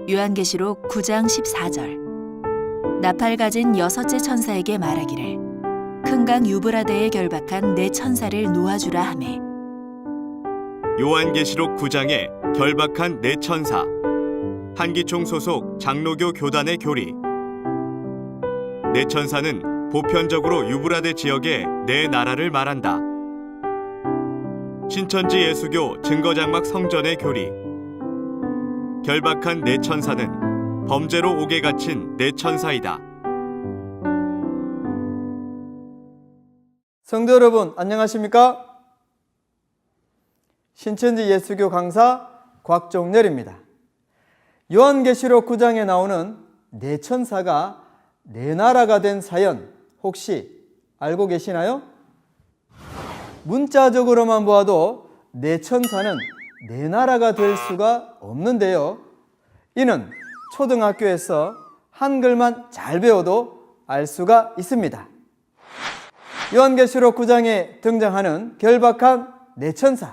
요한계시록 9장 14절. 나팔 가진 여섯째 천사에게 말하기를 큰 강 유브라데에 결박한 네 천사를 놓아주라 하매. 요한계시록 9장에 결박한 네 천사, 한기총 소속 장로교 교단의 교리. 네 천사는 보편적으로 유브라데 지역의 네 나라를 말한다. 신천지 예수교 증거장막 성전의 교리. 결박한 네 천사는 범죄로 옥에 갇힌 네 천사이다. 성도 여러분, 안녕하십니까? 신천지 예수교 강사 곽종렬입니다. 요한계시록 9장에 나오는 네 천사가 네 나라가 된 사연 혹시 알고 계시나요? 문자적으로만 보아도 네 천사는 네 나라가 될 수가 없는데요. 이는 초등학교에서 한글만 잘 배워도 알 수가 있습니다. 요한계시록 9장에 등장하는 결박한 네 천사,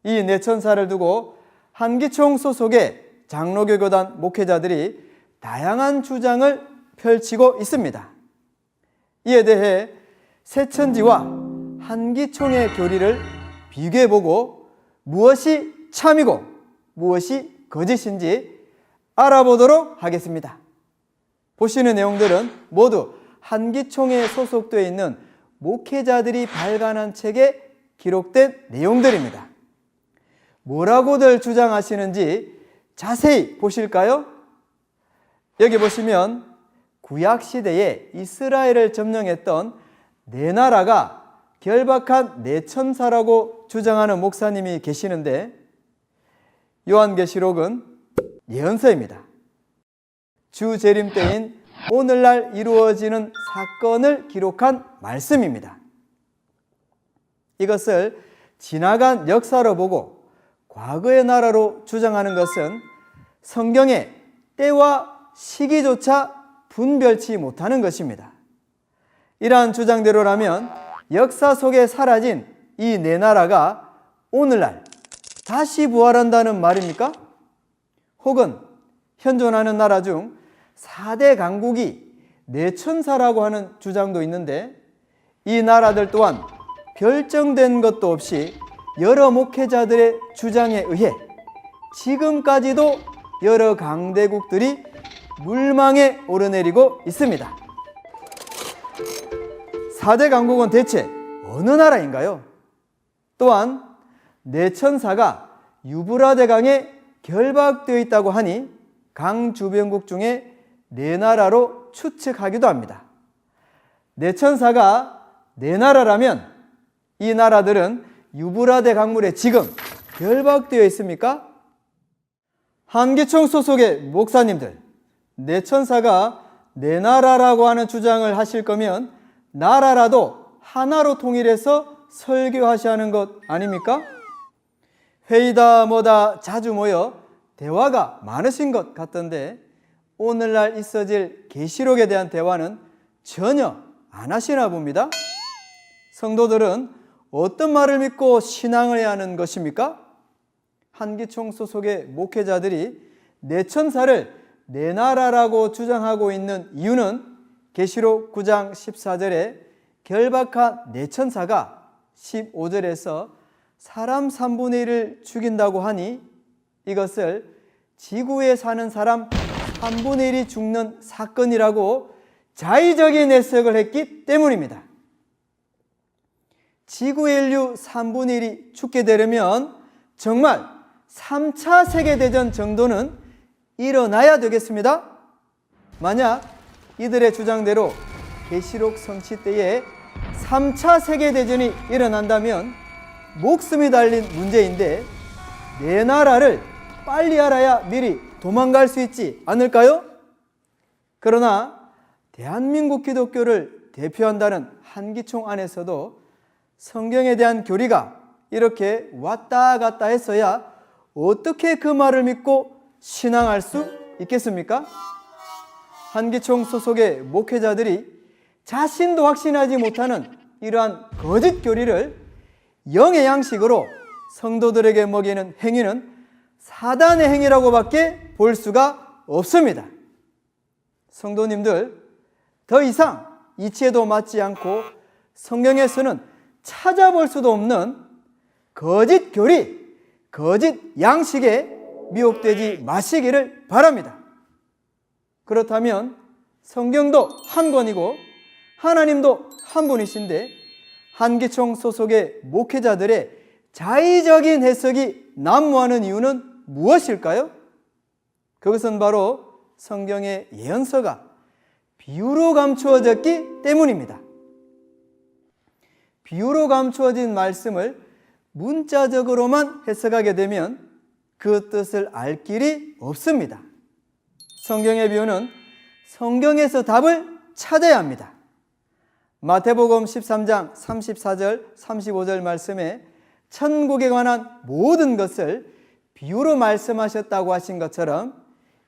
이 네 천사를 두고 한기총 소속의 장로교 교단 목회자들이 다양한 주장을 펼치고 있습니다. 이에 대해 새천지와 한기총의 교리를 비교해보고 무엇이 참이고 무엇이 거짓인지 알아보도록 하겠습니다. 보시는 내용들은 모두 한기총에 소속되어 있는 목회자들이 발간한 책에 기록된 내용들입니다. 뭐라고들 주장하시는지 자세히 보실까요? 여기 보시면 구약시대에 이스라엘을 점령했던 네 나라가 결박한 네 천사라고 주장하는 목사님이 계시는데, 요한계시록은 예언서입니다. 주 재림 때인 오늘날 이루어지는 사건을 기록한 말씀입니다. 이것을 지나간 역사로 보고 과거의 나라로 주장하는 것은 성경의 때와 시기조차 분별치 못하는 것입니다. 이러한 주장대로라면 역사 속에 사라진 이 네 나라가 오늘날 다시 부활한다는 말입니까? 혹은 현존하는 나라 중 4대 강국이 네 천사라고 하는 주장도 있는데, 이 나라들 또한 결정된 것도 없이 여러 목회자들의 주장에 의해 지금까지도 여러 강대국들이 물망에 오르내리고 있습니다. 4대 강국은 대체 어느 나라인가요? 또한 네 천사가 유브라데 강에 결박되어 있다고 하니 강 주변국 중에 네 나라로 추측하기도 합니다. 네 천사가 네 나라라면 이 나라들은 유브라데 강물에 지금 결박되어 있습니까? 한기총 소속의 목사님들, 네 천사가 네 나라라고 하는 주장을 하실 거면 나라라도 하나로 통일해서 설교하셔야 하는 것 아닙니까? 회의다 뭐다 자주 모여 대화가 많으신 것 같던데, 오늘날 있어질 계시록에 대한 대화는 전혀 안 하시나 봅니다. 성도들은 어떤 말을 믿고 신앙을 해야 하는 것입니까? 한기총 소속의 목회자들이 네 천사를 네 나라라고 주장하고 있는 이유는 계시록 9장 14절에 결박한 네 천사가 15절에서 사람 3분의 1을 죽인다고 하니 이것을 지구에 사는 사람 3분의 1이 죽는 사건이라고 자의적인 해석을 했기 때문입니다. 지구의 인류 3분의 1이 죽게 되려면 정말 3차 세계대전 정도는 일어나야 되겠습니다. 만약 이들의 주장대로 계시록 성취 때에 3차 세계대전이 일어난다면 목숨이 달린 문제인데, 네 나라를 빨리 알아야 미리 도망갈 수 있지 않을까요? 그러나 대한민국 기독교를 대표한다는 한기총 안에서도 성경에 대한 교리가 이렇게 왔다 갔다 했어야 어떻게 그 말을 믿고 신앙할 수 있겠습니까? 한기총 소속의 목회자들이 자신도 확신하지 못하는 이러한 거짓 교리를 영의 양식으로 성도들에게 먹이는 행위는 사단의 행위라고밖에 볼 수가 없습니다. 성도님들, 더 이상 이치에도 맞지 않고 성경에서는 찾아볼 수도 없는 거짓 교리, 거짓 양식에 미혹되지 마시기를 바랍니다. 그렇다면 성경도 한 권이고 하나님도 한 분이신데 한기총 소속의 목회자들의 자의적인 해석이 난무하는 이유는 무엇일까요? 그것은 바로 성경의 예언서가 비유로 감추어졌기 때문입니다. 비유로 감추어진 말씀을 문자적으로만 해석하게 되면 그 뜻을 알 길이 없습니다. 성경의 비유는 성경에서 답을 찾아야 합니다. 마태복음 13장 34절 35절 말씀에 천국에 관한 모든 것을 비유로 말씀하셨다고 하신 것처럼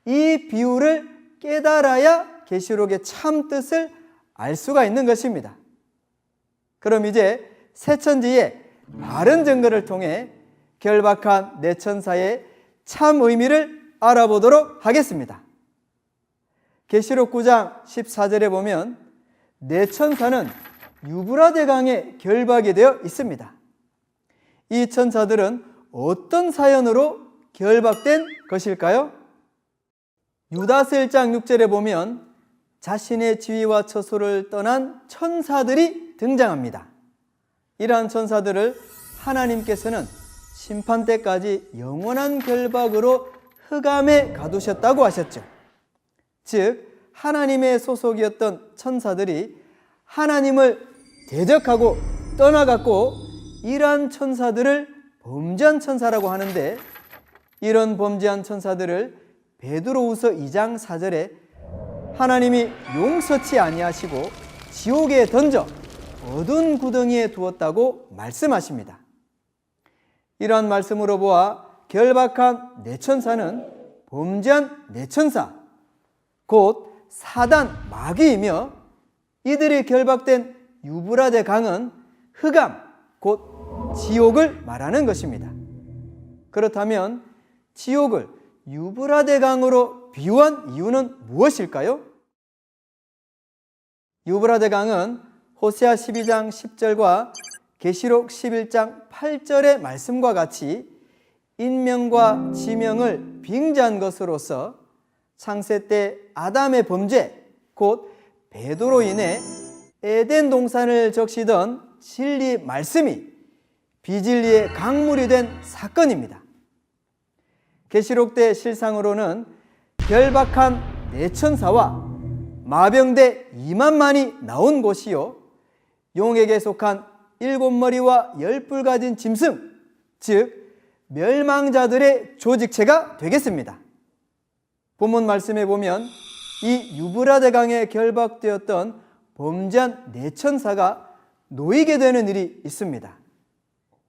이 비유를 깨달아야 계시록의 참 뜻을 알 수가 있는 것입니다. 그럼 이제 새천지의 바른 증거를 통해 결박한 내천사의 참 의미를 알아보도록 하겠습니다. 계시록 9장 14절에 보면 내천사는 유브라데 강에 결박이 되어 있습니다. 이 천사들은 어떤 사연으로 결박된 것일까요? 유다서 1장 6절에 보면 자신의 지위와 처소를 떠난 천사들이 등장합니다. 이러한 천사들을 하나님께서는 심판 때까지 영원한 결박으로 흑암에 가두셨다고 하셨죠. 즉 하나님의 소속이었던 천사들이 하나님을 대적하고 떠나갔고 이러한 천사들을 범죄한 천사라고 하는데 이런 범죄한 천사들을 베드로후서 2장 4절에 하나님이 용서치 아니하시고 지옥에 던져 어두운 구덩이에 두었다고 말씀하십니다. 이러한 말씀으로 보아 결박한 내천사는 범죄한 내천사, 곧 사단 마귀이며 이들이 결박된 유브라데 강은 흑암, 곧 지옥을 말하는 것입니다. 그렇다면 지옥을 유브라데 강으로 비유한 이유는 무엇일까요? 유브라데 강은 호세아 12장 10절과 계시록 11장 8절의 말씀과 같이 인명과 지명을 빙자한 것으로서 창세 때 아담의 범죄, 곧 배도로 인해 에덴 동산을 적시던 진리 말씀이 비진리의 강물이 된 사건입니다. 계시록 때 실상으로는 결박한 내천사와 마병대 2만만이 나온 곳이요 용에게 속한 7머리와 10뿔 가진 짐승, 즉 멸망자들의 조직체가 되겠습니다. 본문 말씀에 보면 이 유브라데 강에 결박되었던 범죄한 내천사가 놓이게 되는 일이 있습니다.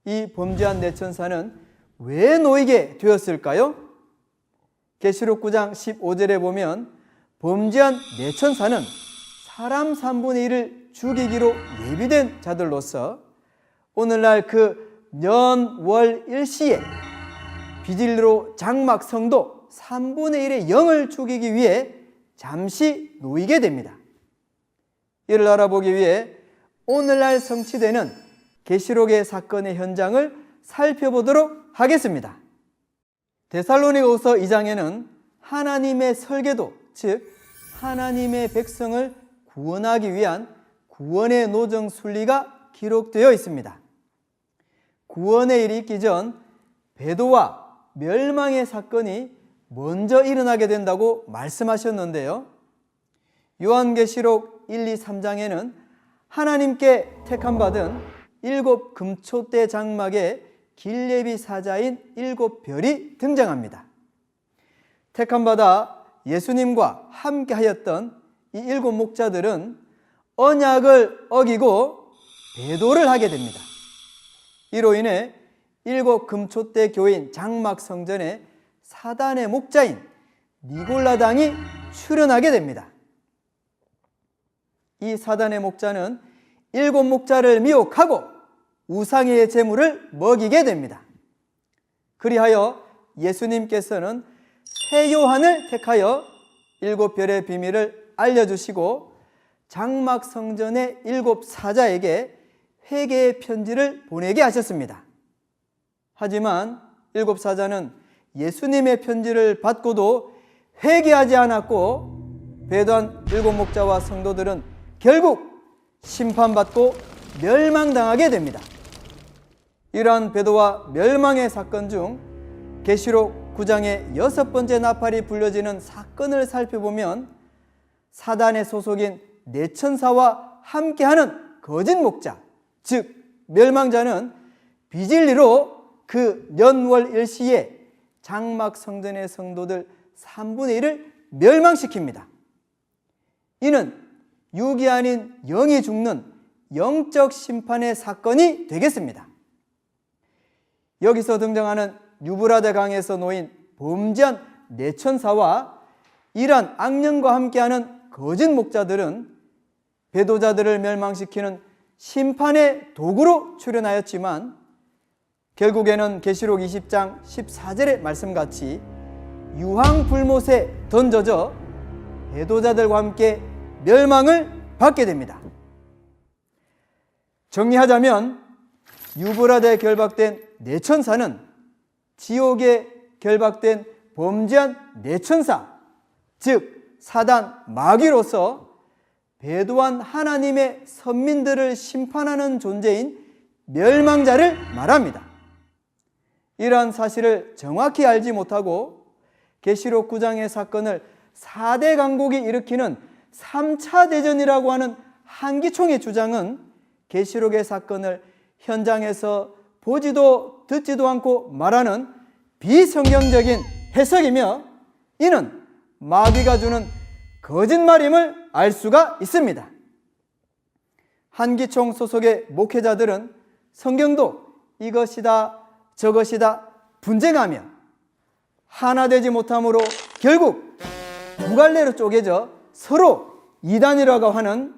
이 범죄한 내천사는 왜 놓이게 되었을까요? 계시록 9장 15절에 보면 범죄한 내천사는 사람 3분의 1을 죽이기로 예비된 자들로서 오늘날 그 년, 월, 일시에 비진리로 장막 성도 3분의 1의 영을 죽이기 위해 잠시 놓이게 됩니다. 이를 알아보기 위해 오늘날 성취되는 계시록의 사건의 현장을 살펴보도록 하겠습니다. 데살로니가후서 2장에는 하나님의 설계도, 즉 하나님의 백성을 구원하기 위한 구원의 노정 순리가 기록되어 있습니다. 구원의 일이 있기 전 배도와 멸망의 사건이 먼저 일어나게 된다고 말씀하셨는데요. 요한계시록 1, 2, 3장에는 하나님께 택함받은 7 금초대 장막의 길레비 사자인 7 별이 등장합니다. 택함받아 예수님과 함께 하였던 이 7 목자들은 언약을 어기고 배도를 하게 됩니다. 이로 인해 7 금초대 교인 장막 성전에 사단의 목자인 니골라당이 출현하게 됩니다. 이 사단의 목자는 7 목자를 미혹하고 우상의 제물을 먹이게 됩니다. 그리하여 예수님께서는 새 요한을 택하여 7별의 비밀을 알려주시고 장막 성전의 7 사자에게 회개의 편지를 보내게 하셨습니다. 하지만 7 사자는 예수님의 편지를 받고도 회개하지 않았고 배도한 7 목자와 성도들은 결국 심판받고 멸망당하게 됩니다. 이러한 배도와 멸망의 사건 중 계시록 9장의 6번째 나팔이 불려지는 사건을 살펴보면 사단의 소속인 내천사와 함께하는 거짓 목자, 즉 멸망자는 비진리로 그 년월 일시에 장막 성전의 성도들 3분의 1을 멸망시킵니다. 이는 육이 아닌 영이 죽는 영적 심판의 사건이 되겠습니다. 여기서 등장하는 유브라데 강에서 놓인 범죄한 내천사와 이러한 악령과 함께하는 거짓 목자들은 배도자들을 멸망시키는 심판의 도구로 출현하였지만 결국에는 계시록 20장 14절의 말씀같이 유황불못에 던져져 배도자들과 함께 멸망을 받게 됩니다. 정리하자면 유브라데에 결박된 내천사는 지옥에 결박된 범죄한 내천사, 즉 사단 마귀로서 배도한 하나님의 선민들을 심판하는 존재인 멸망자를 말합니다. 이러한 사실을 정확히 알지 못하고 계시록 9장의 사건을 4대 강국이 일으키는 3차 대전이라고 하는 한기총의 주장은 계시록의 사건을 현장에서 보지도 듣지도 않고 말하는 비성경적인 해석이며 이는 마귀가 주는 거짓말임을 알 수가 있습니다. 한기총 소속의 목회자들은 성경도 이것이다 저것이다 분쟁하며 하나 되지 못함으로 결국 두 갈래로 쪼개져 서로 이단이라고 하는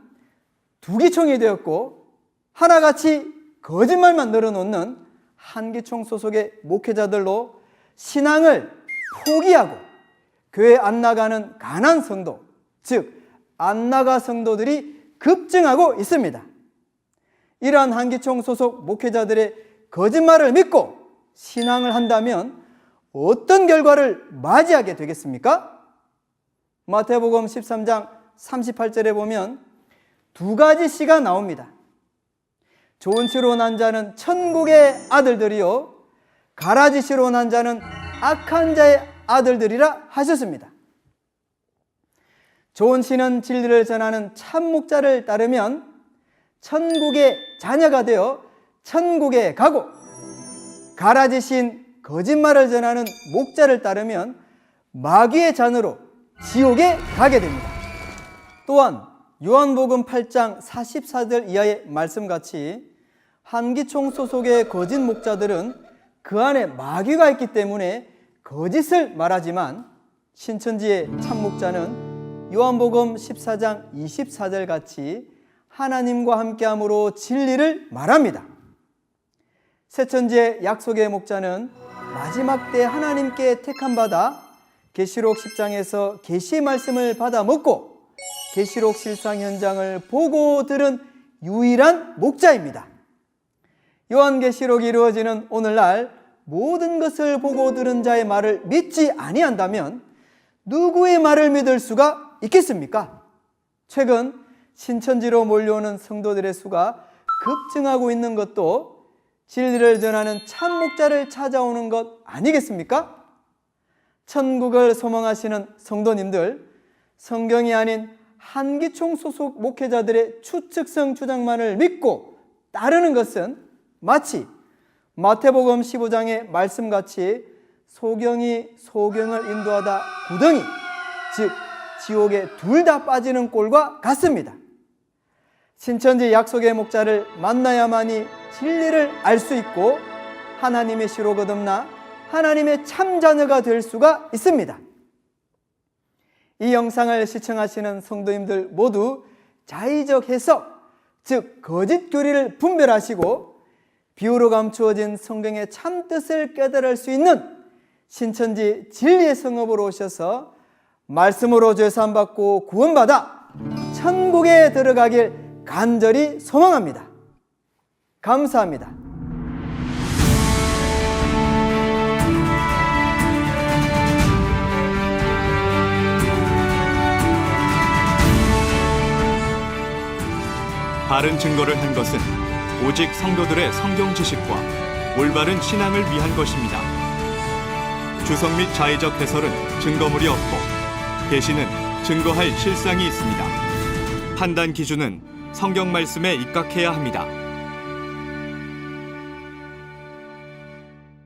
두 기총이 되었고 하나같이 거짓말만 늘어놓는 한기총 소속의 목회자들로 신앙을 포기하고 교회 안 나가는 가난 성도, 즉 안 나가 성도들이 급증하고 있습니다. 이러한 한기총 소속 목회자들의 거짓말을 믿고 신앙을 한다면 어떤 결과를 맞이하게 되겠습니까? 마태복음 13장 38절에 보면 두 가지 시가 나옵니다. 좋은 씨로 난 자는 천국의 아들들이요 가라지씨로 난 자는 악한 자의 아들들이라 하셨습니다. 좋은 씨는 진리를 전하는 참 목자를 따르면 천국의 자녀가 되어 천국에 가고 가라지신 거짓말을 전하는 목자를 따르면 마귀의 잔으로 지옥에 가게 됩니다. 또한 요한복음 8장 44절 이하의 말씀같이 한기총 소속의 거짓 목자들은 그 안에 마귀가 있기 때문에 거짓을 말하지만 신천지의 참 목자는 요한복음 14장 24절 같이 하나님과 함께함으로 진리를 말합니다. 새천지의 약속의 목자는 마지막 때 하나님께 택함받아 계시록 10장에서 계시의 말씀을 받아 먹고 계시록 실상 현장을 보고 들은 유일한 목자입니다. 요한계시록이 이루어지는 오늘날 모든 것을 보고 들은 자의 말을 믿지 아니한다면 누구의 말을 믿을 수가 있겠습니까? 최근 신천지로 몰려오는 성도들의 수가 급증하고 있는 것도 진리를 전하는 참 목자를 찾아오는 것 아니겠습니까? 천국을 소망하시는 성도님들, 성경이 아닌 한기총 소속 목회자들의 추측성 주장만을 믿고 따르는 것은 마치 마태복음 15장의 말씀같이 소경이 소경을 인도하다 구덩이, 즉 지옥에 둘 다 빠지는 꼴과 같습니다. 신천지 약속의 목자를 만나야만이 진리를 알 수 있고 하나님의 씨로 거듭나 하나님의 참 자녀가 될 수가 있습니다. 이 영상을 시청하시는 성도님들 모두 자의적 해석, 즉 거짓 교리를 분별하시고 비유로 감추어진 성경의 참 뜻을 깨달을 수 있는 신천지 진리의 성읍으로 오셔서 말씀으로 죄사함받고 구원받아 천국에 들어가길 간절히 소망합니다. 감사합니다. 바른 증거를 한 것은 오직 성도들의 성경 지식과 올바른 신앙을 위한 것입니다. 주석 및 자의적 해설은 증거물이 없고 대신은 증거할 실상이 있습니다. 판단 기준은 성경 말씀에 입각해야 합니다.